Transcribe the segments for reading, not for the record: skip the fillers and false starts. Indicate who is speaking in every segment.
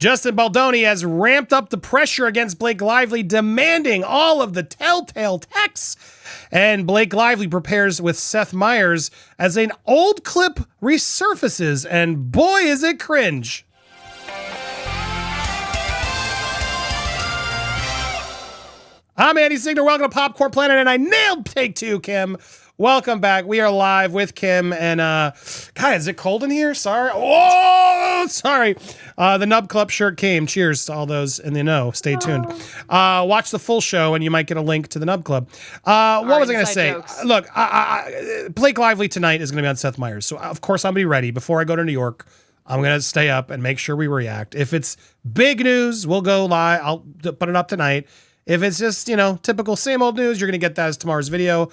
Speaker 1: Justin Baldoni has ramped up the pressure against Blake Lively, demanding all of the telltale texts. And Blake Lively prepares with Seth Meyers as an old clip resurfaces, and boy, is it cringe. I'm Andy Signore. Welcome to Popcorn Planet, and I nailed take two, Kim. Welcome back. We are live with Kim, and God, is it cold in here? Sorry. Oh, sorry. The Nub Club shirt came. Cheers to all those in the know. Stay tuned. Watch the full show, and you might get a link to the Nub Club. What was I going to say? Jokes. Look, Blake Lively tonight is going to be on Seth Meyers, so of course I'm going to be ready. Before I go to New York, I'm going to stay up and make sure we react. If it's big news, we'll go live. I'll put it up tonight. If it's just, typical same old news, you're going to get that as tomorrow's video.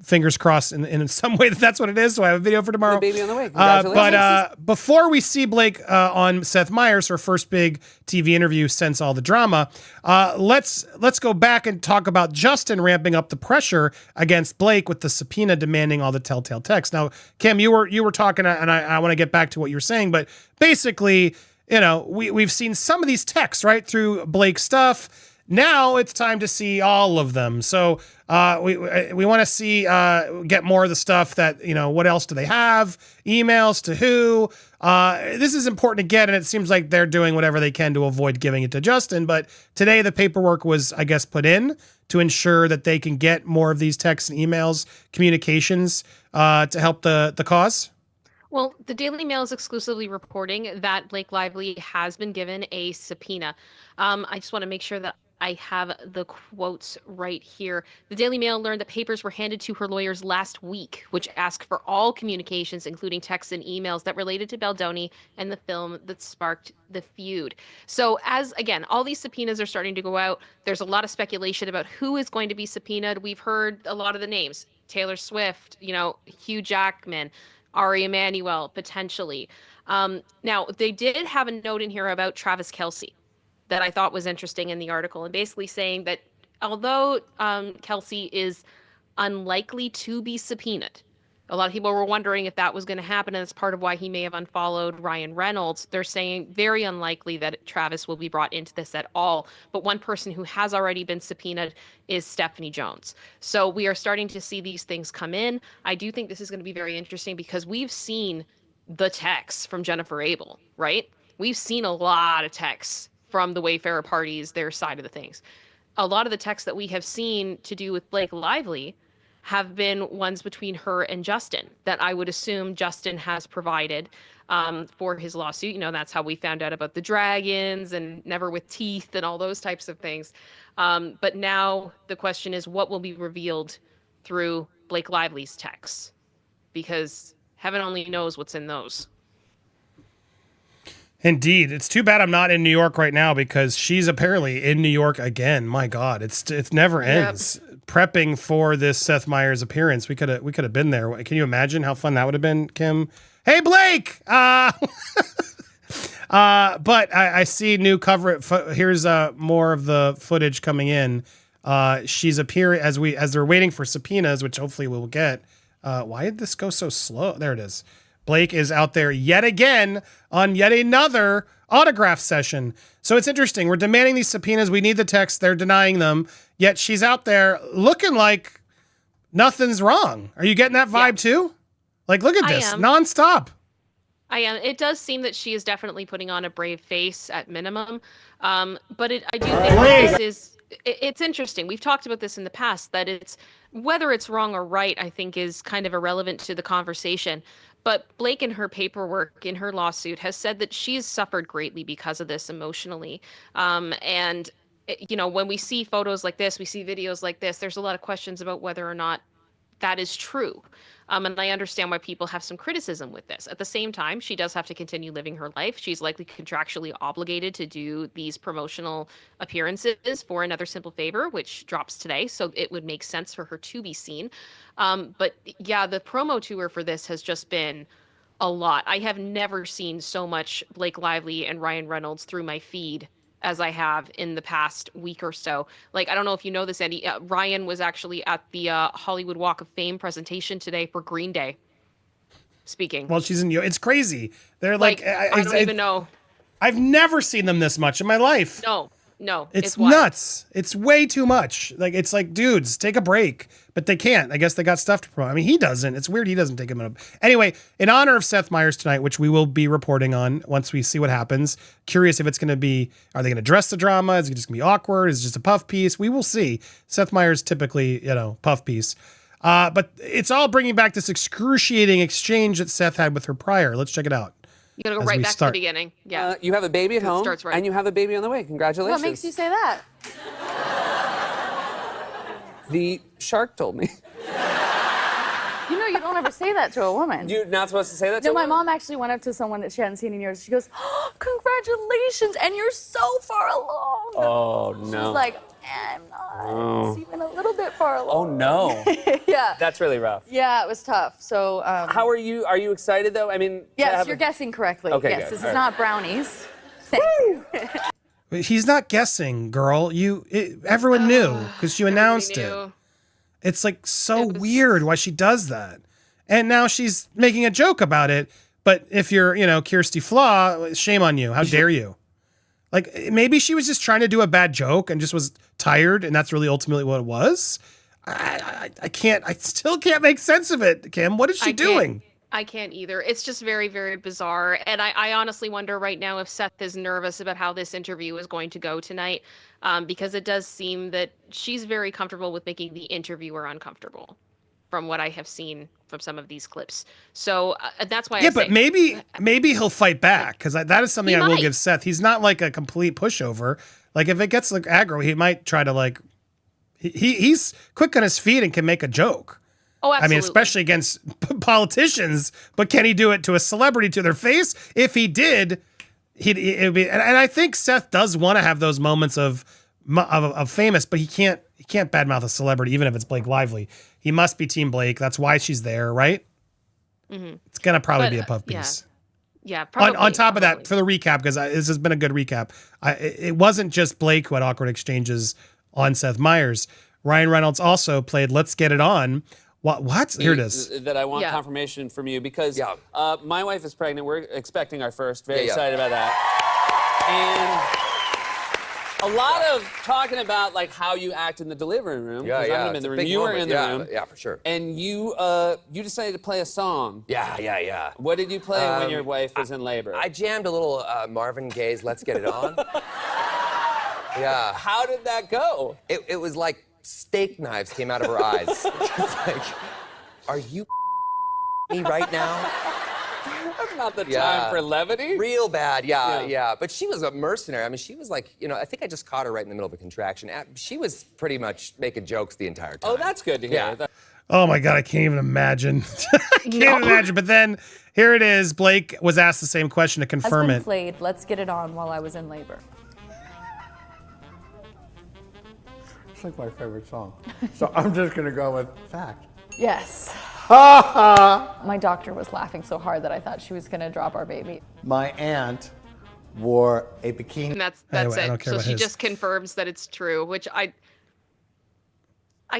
Speaker 1: Fingers crossed in some way that's what it is. So I have a video for tomorrow.
Speaker 2: The baby on the way. But
Speaker 1: before we see Blake on Seth Meyers, her first big TV interview since all the drama, let's go back and talk about Justin ramping up the pressure against Blake with the subpoena demanding all the telltale texts. Now, Kim, you were talking, and I want to get back to what you were saying, but basically, we've seen some of these texts right through Blake's stuff. Now it's time to see all of them. So we want to see, get more of the stuff that, what else do they have? Emails to who? This is important to get, and it seems like they're doing whatever they can to avoid giving it to Justin. But today the paperwork was, I guess, put in to ensure that they can get more of these texts and emails, communications to help the cause.
Speaker 3: Well, the Daily Mail is exclusively reporting that Blake Lively has been given a subpoena. I just want to make sure that I have the quotes right here. The Daily Mail learned that papers were handed to her lawyers last week, which asked for all communications, including texts and emails that related to Baldoni and the film that sparked the feud. So again, all these subpoenas are starting to go out. There's a lot of speculation about who is going to be subpoenaed. We've heard a lot of the names: Taylor Swift, Hugh Jackman, Ari Emanuel, potentially. Now, they did have a note in here about Travis Kelce that I thought was interesting in the article, and basically saying that although Kelce is unlikely to be subpoenaed, a lot of people were wondering if that was going to happen, and that's part of why he may have unfollowed Ryan Reynolds. They're saying very unlikely that Travis will be brought into this at all. But one person who has already been subpoenaed is Stephanie Jones. So we are starting to see these things come in. I do think this is going to be very interesting because we've seen the texts from Jennifer Abel, right? We've seen a lot of texts from the Wayfarer parties, their side of the things. A lot of the texts that we have seen to do with Blake Lively have been ones between her and Justin that I would assume Justin has provided for his lawsuit. That's how we found out about the dragons and never with teeth and all those types of things. But now the question is, what will be revealed through Blake Lively's texts? Because heaven only knows what's in those.
Speaker 1: Indeed. It's too bad I'm not in New York right now because she's apparently in New York again. My God, it never ends. Yep. Prepping for this Seth Meyers appearance. We could have been there. Can you imagine how fun that would have been, Kim? Hey, Blake! But I see new cover. Here's more of the footage coming in. She's appearing as they're waiting for subpoenas, which hopefully we'll get. Why did this go so slow? There it is. Blake is out there yet again on yet another autograph session. So it's interesting. We're demanding these subpoenas. We need the text. They're denying them. Yet she's out there looking like nothing's wrong. Are you getting that vibe too? Like, look at this. Nonstop.
Speaker 3: I am. It does seem that she is definitely putting on a brave face at minimum. But I do think it's interesting. We've talked about this in the past, that whether it's wrong or right, I think is kind of irrelevant to the conversation. But Blake, in her paperwork, in her lawsuit, has said that she's suffered greatly because of this emotionally. And when we see photos like this, we see videos like this, there's a lot of questions about whether or not that is true. And I understand why people have some criticism with this. At the same time, she does have to continue living her life. She's likely contractually obligated to do these promotional appearances for Another Simple Favor, which drops today. So it would make sense for her to be seen. But yeah, the promo tour for this has just been a lot. I have never seen so much Blake Lively and Ryan Reynolds through my feed as I have in the past week or so. Like, I don't know if you know this, Andy. Ryan was actually at the Hollywood Walk of Fame presentation today for Green Day. Speaking.
Speaker 1: Well, she's in. It's crazy. They're
Speaker 3: I don't even know.
Speaker 1: I've never seen them this much in my life.
Speaker 3: No,
Speaker 1: it's
Speaker 3: wild.
Speaker 1: nuts. It's way too much. Like, it's like, dudes, take a break, but they can't. I guess they got stuff to promote. I mean, he doesn't. It's weird he doesn't take him. Anyway, in honor of Seth Meyers tonight, which we will be reporting on once we see what happens. Curious if it's going to be, are they going to address the drama? Is it just going to be awkward? Is it just a puff piece? We will see. Seth Meyers typically, puff piece. But it's all bringing back this excruciating exchange that Seth had with her prior. Let's check it out.
Speaker 3: You gotta go right back to the beginning. Yeah.
Speaker 2: You have a baby at home,
Speaker 3: right.
Speaker 2: and you have a baby on the way. Congratulations.
Speaker 4: What makes you say that?
Speaker 2: The shark told me.
Speaker 4: You know you don't ever say that to a woman.
Speaker 2: You're not supposed to say that to
Speaker 4: No,
Speaker 2: a
Speaker 4: my
Speaker 2: woman?
Speaker 4: mom actually went up to someone that she hadn't seen in years. She goes, oh, congratulations, and you're so far along.
Speaker 2: Oh, no.
Speaker 4: She's like, I'm not. It's even a little bit far along.
Speaker 2: Oh, no.
Speaker 4: Yeah.
Speaker 2: That's really rough.
Speaker 4: Yeah, it was tough. So,
Speaker 2: How are you? Are you excited, though? I mean...
Speaker 4: yes, you're guessing correctly.
Speaker 2: Okay,
Speaker 4: yes,
Speaker 2: good.
Speaker 4: this
Speaker 2: All
Speaker 4: is
Speaker 2: right.
Speaker 4: not brownies. Thank you.
Speaker 1: He's not guessing, girl. Everyone knew because you announced it. It's like so weird why she does that. And now she's making a joke about it. But if you're, Kirsty Flaw, shame on you. How dare you? Like, maybe she was just trying to do a bad joke and just was tired, and that's really ultimately what it was. I still can't make sense of it, Kim. What is she doing?
Speaker 3: I can't either. It's just very, very bizarre. And I honestly wonder right now if Seth is nervous about how this interview is going to go tonight, because it does seem that she's very comfortable with making the interviewer uncomfortable from what I have seen from some of these clips. So that's why
Speaker 1: but maybe he'll fight back, because that is something I will give Seth. He's not like a complete pushover. Like, if it gets like aggro, he might try to like, he's quick on his feet and can make a joke.
Speaker 3: Oh, absolutely.
Speaker 1: I mean, especially against politicians, but can he do it to a celebrity to their face? If he did, it'd be, and I think Seth does want to have those moments of famous, but he can't badmouth a celebrity, even if it's Blake Lively. He must be Team Blake. That's why she's there, right? Mm-hmm. It's gonna probably be a puff piece.
Speaker 3: Yeah, probably.
Speaker 1: On top of that, for the recap, because this has been a good recap, it wasn't just Blake who had awkward exchanges on Seth Meyers. Ryan Reynolds also played "Let's Get It On." What? Here it is.
Speaker 2: That I want confirmation from you, because my wife is pregnant. We're expecting our first. Very excited about that. And a lot of talking about like how you act in the delivery room.
Speaker 5: Yeah.
Speaker 2: I'm in the room. You were in the room.
Speaker 5: Yeah, for sure.
Speaker 2: And you decided to play a song.
Speaker 5: Yeah.
Speaker 2: What did you play when your wife was in labor?
Speaker 5: I jammed a little Marvin Gaye's "Let's Get It On." Yeah.
Speaker 2: How did that go?
Speaker 5: It was like steak knives came out of her eyes. It's like, are you me right now?
Speaker 2: That's not the time for levity.
Speaker 5: Real bad, yeah. But she was a mercenary. I mean, she was like, I think I just caught her right in the middle of a contraction. She was pretty much making jokes the entire time.
Speaker 2: Oh, that's good to hear.
Speaker 5: Yeah.
Speaker 1: Oh my God, I can't even imagine. I can't imagine. But then here it is. Blake was asked the same question to confirm it.
Speaker 4: Played "Let's Get It On" while I was in labor.
Speaker 6: It's like my favorite song. So I'm just gonna go with fact.
Speaker 4: Yes. My doctor was laughing so hard that I thought she was gonna drop our baby.
Speaker 6: My aunt wore a bikini.
Speaker 3: And that's
Speaker 1: Anyway, I don't
Speaker 3: it.
Speaker 1: care
Speaker 3: So
Speaker 1: about
Speaker 3: she
Speaker 1: his.
Speaker 3: just confirms that it's true, which I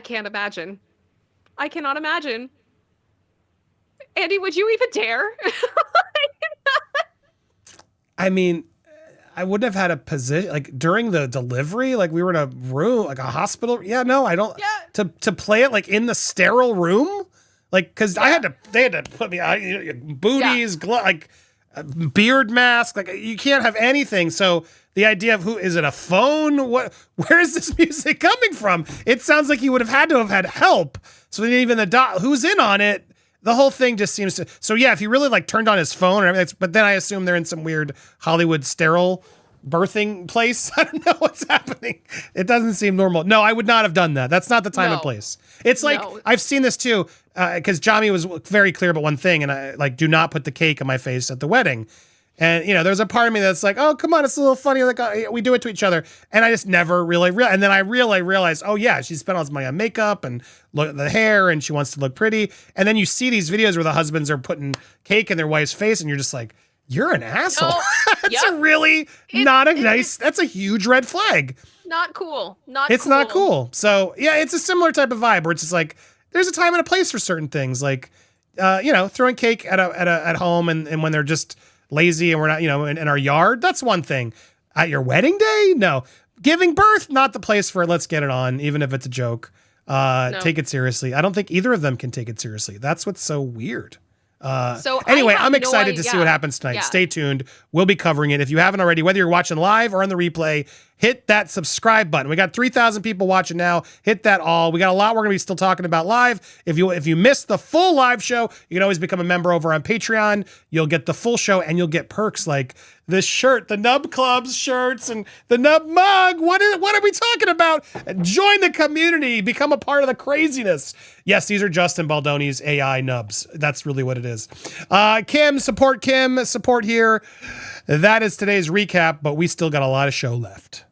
Speaker 3: can't imagine. I cannot imagine. Andy, would you even dare?
Speaker 1: I mean, I wouldn't have had a position like during the delivery, like we were in a room, like a hospital. Yeah, no, I don't.
Speaker 3: Yeah.
Speaker 1: To play it like in the sterile room, like because they had to put me booties, like a beard mask, like you can't have anything. So the idea of who is it a phone? Where is this music coming from? It sounds like he would have had to have had help. So even the who's in on it. The whole thing just seems to. So yeah, if he really like turned on his phone or everything, but then I assume they're in some weird Hollywood sterile birthing place. I don't know what's happening. It doesn't seem normal. No, I would not have done that. That's not the time and place. It's like I've seen this too, because Jami was very clear about one thing, and I like do not put the cake on my face at the wedding. And there's a part of me that's like, oh, come on, it's a little funny. Like we do it to each other, and I just never really realized. And then I realized, oh yeah, she spent all this money on makeup and look at the hair, and she wants to look pretty. And then you see these videos where the husbands are putting cake in their wife's face, and you're just like, you're an asshole. That's a really not a nice. That's a huge red flag.
Speaker 3: Not cool.
Speaker 1: It's not cool. So yeah, it's a similar type of vibe where it's just like there's a time and a place for certain things, like throwing cake at home, and when they're just lazy and we're not, in our yard, that's one thing. At your wedding day? No. Giving birth, not the place for it. Let's get it on, even if it's a joke. No. Take it seriously. I don't think either of them can take it seriously. That's what's so weird.
Speaker 3: So
Speaker 1: anyway, I'm excited to see what happens tonight. Yeah. Stay tuned. We'll be covering it. If you haven't already, whether you're watching live or on the replay, hit that subscribe button. We got 3,000 people watching now. Hit that all. We got a lot we're going to be still talking about live. If you missed the full live show, you can always become a member over on Patreon. You'll get the full show and you'll get perks like this shirt, the Nub Club's shirts, and the Nub Mug. What are we talking about? Join the community. Become a part of the craziness. Yes, these are Justin Baldoni's AI nubs. That's really what it is. Kim, support here. That is today's recap, but we still got a lot of show left.